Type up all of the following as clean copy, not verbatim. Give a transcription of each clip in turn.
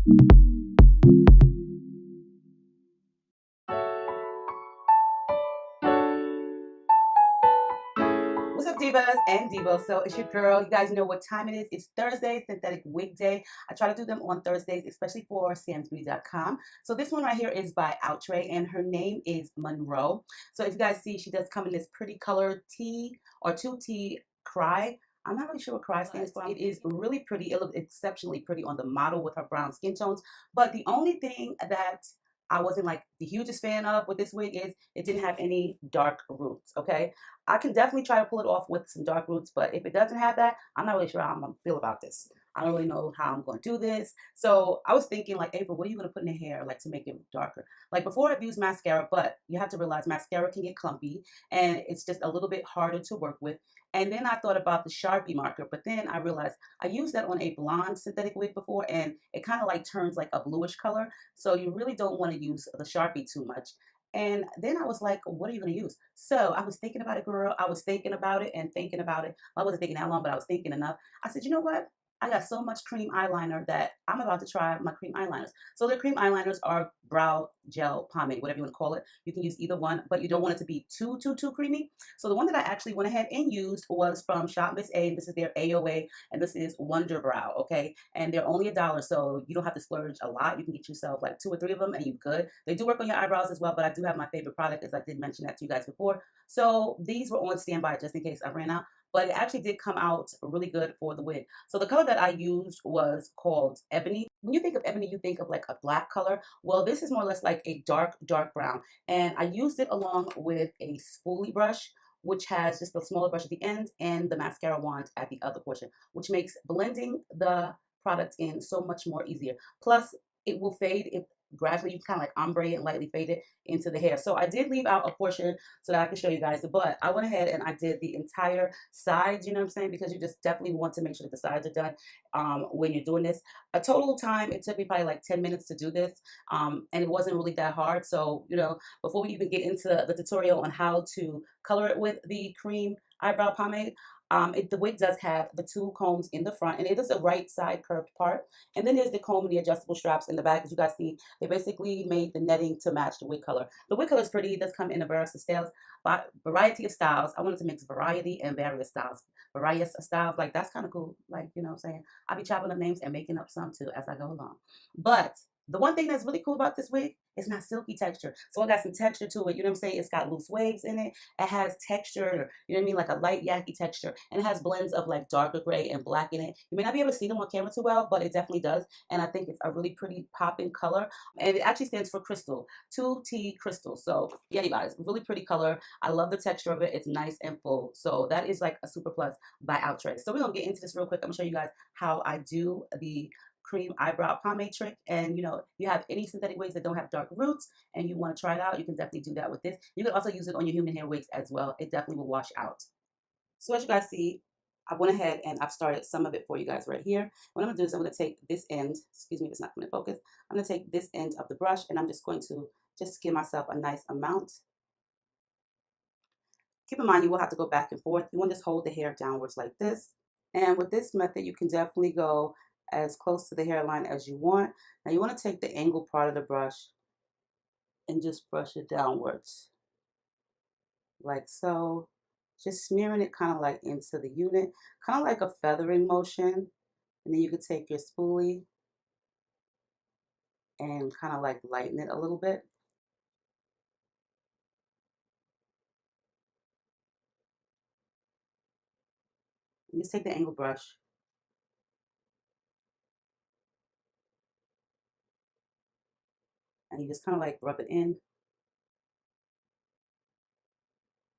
What's up, divas and divos? So it's your girl. You guys know what time it is. It's Thursday, synthetic wig day. I try to do them on Thursdays, especially for SamsBeauty.com. So this one right here is by Outre, and her name is Monroe. So if you guys see, she does come in this pretty color T or 2T cry. I'm not really sure what cry stands for. It is really pretty. It looks exceptionally pretty on the model with her brown skin tones. But the only thing that I wasn't like the hugest fan of with this wig is it didn't have any dark roots, okay? I can definitely try to pull it off with some dark roots, but if it doesn't have that, I'm not really sure how I'm gonna feel about this. I don't really know how I'm gonna do this. So I was thinking like, April, what are you gonna put in your hair like to make it darker? Like before I've used mascara, but you have to realize mascara can get clumpy and it's just a little bit harder to work with. And then I thought about the Sharpie marker, but then I realized I used that on a blonde synthetic wig before and it kind of like turns like a bluish color. So you really don't want to use the Sharpie too much. And then I was like, what are you going to use? So I was thinking about it, girl. I was thinking about it and thinking about it. I wasn't thinking that long, but I was thinking enough. I said, you know what? I got so much cream eyeliner that I'm about to try my cream eyeliners. So the cream eyeliners are brow gel pomade, whatever you want to call it. You can use either one, but you don't want it to be too creamy. So the one that I actually went ahead and used was from Shop Miss A. This is their AOA, and this is Wonder Brow, okay? And they're only $1, so you don't have to splurge a lot. You can get yourself like 2 or 3 of them, and you're good. They do work on your eyebrows as well, but I do have my favorite product, as I did mention that to you guys before. So these were on standby just in case I ran out, but it actually did come out really good for the wig. So the color that I used was called Ebony. When you think of ebony, you think of like a black color. Well, this is more or less like a dark brown. And I used it along with a spoolie brush, which has just a smaller brush at the end and the mascara wand at the other portion, which makes blending the product in so much more easier. Plus, it will fade if gradually you kind of like ombre and lightly fade it into the hair. So I did leave out a portion so that I can show you guys, but I went ahead and I did the entire sides, you know what I'm saying? Because you just definitely want to make sure that the sides are done when you're doing this. A total time, it took me probably like 10 minutes to do this, and it wasn't really that hard. So, you know, before we even get into the tutorial on how to color it with the cream eyebrow pomade, the wig does have the 2 combs in the front, and it is a right side curved part. And then there's the comb and the adjustable straps in the back. As you guys see, they basically made the netting to match the wig color. The wig color is pretty. It does come in a variety of styles. I wanted to mix variety and various styles. Various styles, like that's kind of cool. Like, you know what I'm saying? I'll be chopping up names and making up some too as I go along. But the one thing that's really cool about this wig is not silky texture. So I got some texture to it. You know what I'm saying? It's got loose waves in it. It has texture, you know what I mean? Like a light yaki texture. And it has blends of like darker gray and black in it. You may not be able to see them on camera too well, but it definitely does. And I think it's a really pretty popping color. And it actually stands for crystal, 2T crystal. So yeah, you guys, really pretty color. I love the texture of it. It's nice and full. So that is like a super plus by Outre. So we're going to get into this real quick. I'm going to show you guys how I do the cream eyebrow pomade trick. And you know, if you have any synthetic wigs that don't have dark roots and you want to try it out, you can definitely do that with this. You can also use it on your human hair wigs as well. It definitely will wash out. So as you guys see, I went ahead and I've started some of it for you guys right here. What I'm gonna do is I'm gonna take this end, excuse me if it's not coming in focus, I'm gonna take this end of the brush and I'm just going to just give myself a nice amount. Keep in mind you will have to go back and forth. You want to just hold the hair downwards like this. And with this method, you can definitely go as close to the hairline as you want. Now you want to take the angled part of the brush and just brush it downwards like so. Just smearing it kind of like into the unit, kind of like a feathering motion. And then you could take your spoolie and kind of like lighten it a little bit. You just take the angled brush and you just kind of like rub it in.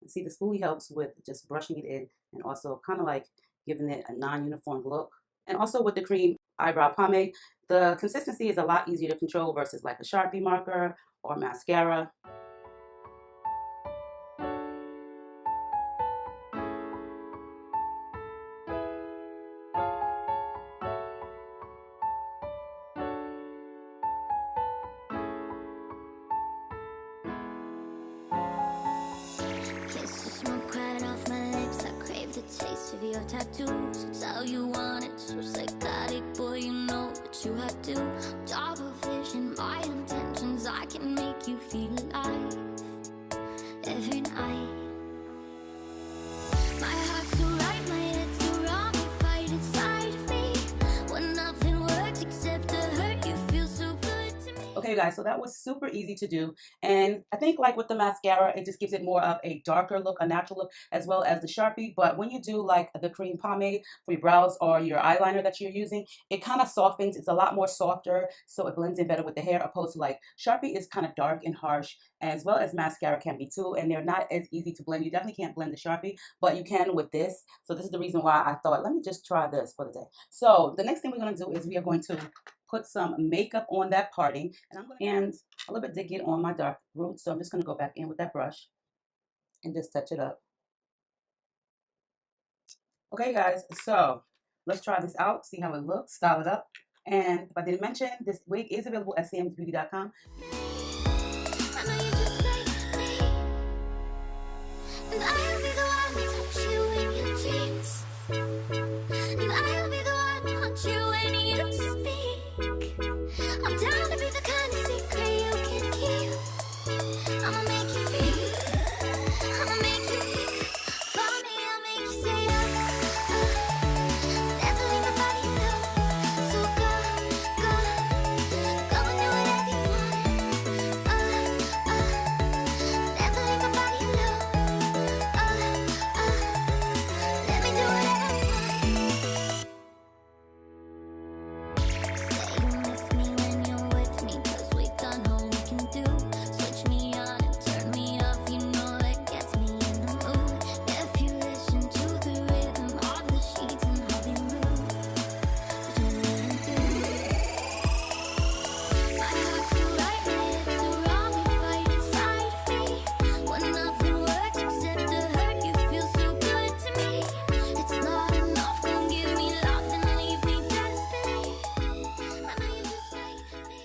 And see, the spoolie helps with just brushing it in and also kind of like giving it a non-uniform look. And also with the cream eyebrow pomade, the consistency is a lot easier to control versus like a Sharpie marker or mascara. Taste of your tattoos, it's how you want it. So psychotic, boy, you know what you have to. make you feel alive every night. My heart's so right, my head's so wrong. You fight inside of me when nothing works except to hurt. You feel so good to me. Okay, guys, so that was super easy to do, and I think like with the mascara, it just gives it more of a darker look, a natural look, as well as the Sharpie. But when you do like the cream pomade for your brows or your eyeliner that you're using, it kind of softens. It's a lot more softer, so it blends in better with the hair, opposed to like Sharpie is kind of dark and harsh, as well as mascara can be too, and they're not as easy to blend. You definitely can't blend the Sharpie, but you can with this. So this is the reason why I thought, let me just try this for the day. So the next thing we're going to do is we are going to put some makeup on that parting, and I'm going to and a little bit did get on my dark roots, so I'm just going to go back in with that brush and just touch it up. Okay, guys, so let's try this out, see how it looks, style it up. And if I didn't mention, this wig is available at SamsBeauty.com.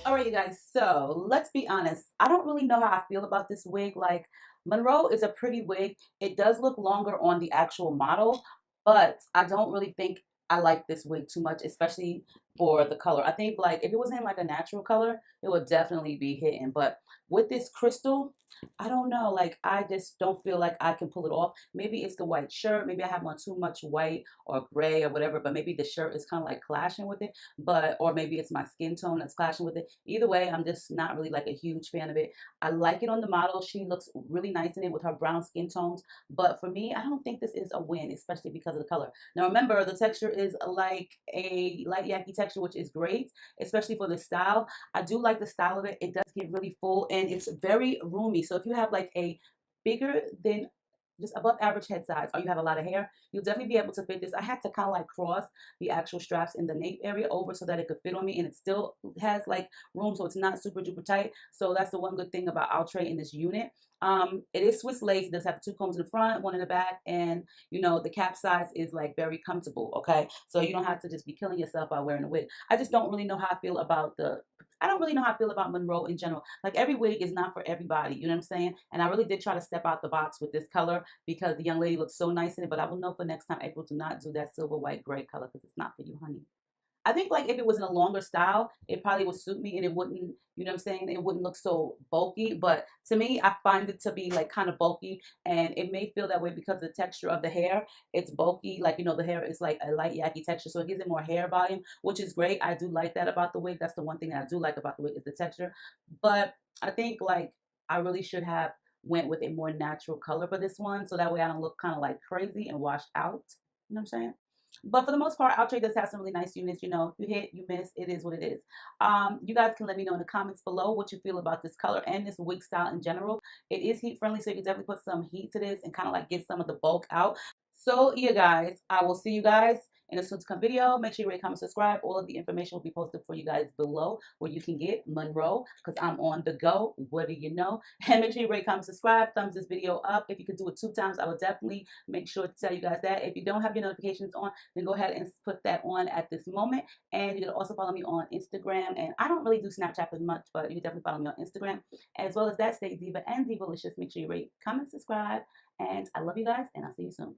Alright, you guys, so let's be honest. I don't really know how I feel about this wig. Like, Monroe is a pretty wig. It does look longer on the actual model, but I don't really think I like this wig too much, especially for the color. I think like if it was in like a natural color, it would definitely be hitting. But with this crystal, I don't know. Like, I just don't feel like I can pull it off. Maybe it's the white shirt. Maybe I have on too much white or gray or whatever, but maybe the shirt is kind of like clashing with it. But, or maybe it's my skin tone that's clashing with it. Either way, I'm just not really like a huge fan of it. I like it on the model. She looks really nice in it with her brown skin tones. But for me, I don't think this is a win, especially because of the color. Now, remember, the texture is like a light yaki texture, which is great, especially for the style. I do like the style of it. It does get really full and it's very roomy. So if you have like a bigger than just above average head size, or you have a lot of hair, you'll definitely be able to fit this. I had to kind of like cross the actual straps in the nape area over so that it could fit on me, and it still has like room, so it's not super duper tight. So that's the one good thing about Outre in this unit. It is Swiss lace. It does have 2 combs in the front, 1 in the back, and you know the cap size is like very comfortable. Okay, so you don't have to just be killing yourself by wearing a wig. I just don't really know how I feel about I don't really know how I feel about Monroe in general. Like, every wig is not for everybody, you know what I'm saying? And I really did try to step out the box with this color because the young lady looks so nice in it, but I will know for next time, April, do not do that silver, white, gray color because it's not for you, honey. I think like if it was in a longer style, it probably would suit me and it wouldn't, you know what I'm saying? It wouldn't look so bulky. But to me, I find it to be like kind of bulky, and it may feel that way because of the texture of the hair. It's bulky, like, you know, the hair is like a light yaki texture, so it gives it more hair volume, which is great. I do like that about the wig. That's the one thing that I do like about the wig is the texture. But I think like I really should have went with a more natural color for this one, so that way I don't look kind of like crazy and washed out. You know what I'm saying? But for the most part, Outre does have some really nice units. You know, you hit, you miss, it is what it is. You guys can let me know in the comments below what you feel about this color and this wig style in general. It is heat friendly, so you can definitely put some heat to this and kind of like get some of the bulk out. So yeah, guys, I will see you guys in a soon to come video. Make sure you rate, comment, subscribe. All of the information will be posted for you guys below where you can get Monroe because I'm on the go. What do you know? And make sure you rate, comment, subscribe. Thumbs this video up. If you could do it 2 times, I would definitely make sure to tell you guys that. If you don't have your notifications on, then go ahead and put that on at this moment. And you can also follow me on Instagram. And I don't really do Snapchat as much, but you can definitely follow me on Instagram. As well as that, stay diva and divalicious. Make sure you rate, comment, subscribe. And I love you guys, and I'll see you soon.